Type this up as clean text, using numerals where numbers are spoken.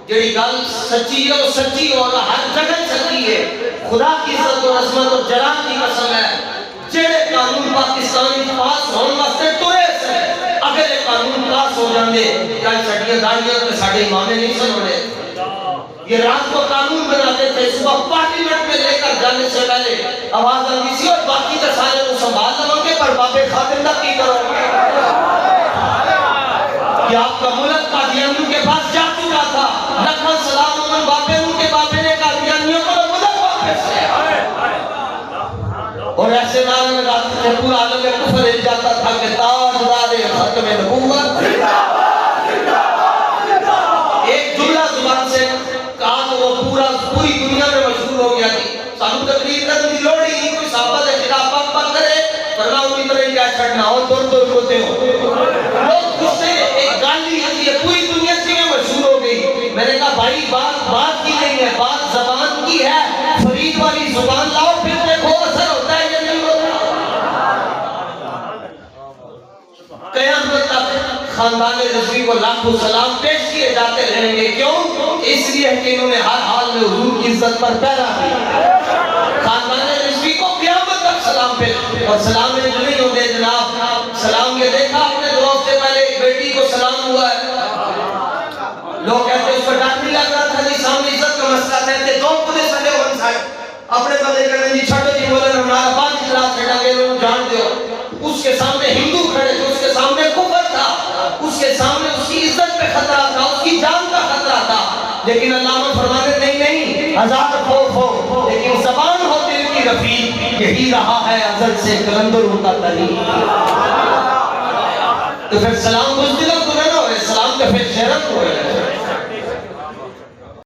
جڑی گل سچی ہے وہ سچی اور ہر جگہ سچی ہے. خدا کی عزت اور عظمت اور جلال کی قسم ہے جڑے قانون پاکستان پاس ہون واسطے ترے سے اگر یہ قانون پاس ہو جاندے کیا سڑیاں داڑیاں تو ساڑے امامے نہیں سنوڑے. یہ رات کو قانون بناتے تھے صبح پارلیمنٹ میں لے کر جانے سے پہلے آواز آتی سی اور باقی تو سارے کو سنبھال لوں گے پر بابے خاتم تک کی کرو گے. کہ آپ کا ملک قادیانیوں کے پاس جا چکا تھا. لکھن سلام امن بابے ان کے بابے نے قادیانیوں کو ملک واپس لیا. اور ایسے نام رات میں پورا عالم کفر ہل جاتا تھا کہ تاجدار ختم نبوت ایک جملہ زبان سے کہا تو وہ پوری دنیا میں مشہور ہو گیا تھی. سانو تقریر کرنے کی لوڑ ہی نہیں. کوئی صحابہ ہے جناب پاک پاک کرے ورنہ امی طرح کیا چھڑنا ہو دور دور ہوتے ہو. لوگ اس سے ایک گالی ہے پوری دنیا سے مشہور ہو گئی. میں نے کہا بھائی بات کی نہیں ہے بات زبان کی ہے. فرید والی زبان لاؤ پھر دیکھو اثر ہوتا ہے یا نہیں ہوتا. قیامت تک خاندان رضوی کو لاکھوں سلام پیش کیے جاتے رہیں گے. کیوں؟ اس لیے کہ انہوں نے ہر حال میں حضور کی عزت پر پیرا کی. خاندان رضوی کو قیامت تک سلام پیش اور سلام میں جو نہیں ہوتے جناب سلام یہ دیکھا اپنے دو ہفتے پہلے ایک بیٹی کو سلام ہوا ہے. لوگ کہتے ہیں اس پر ڈر نہیں لگ رہا تھا جی سامنے عزت کا مسئلہ کہتے دو پولیس والے ون سائڈ اپنے بندے کہتے جی چھٹو جی بولے ہمارا 5 اجلاس چھٹا گئے انہوں جان دیو. اس کے سامنے ہندو کھڑے تھے اس کے سامنے کفر تھا اس کے سامنے اس کی عزت پہ خطرہ تھا اس کی جان کا خطرہ تھا. لیکن اللہ نے فرمانے نہیں ہزار خوف ہو لیکن زبان ہو دل کی رفیق یہی رہا ہے ازل سے کلندر ہوتا تری. تو پھر سلام بزدلوں کو نہ ہوئے سلام تو پھر شہرت ہوئے.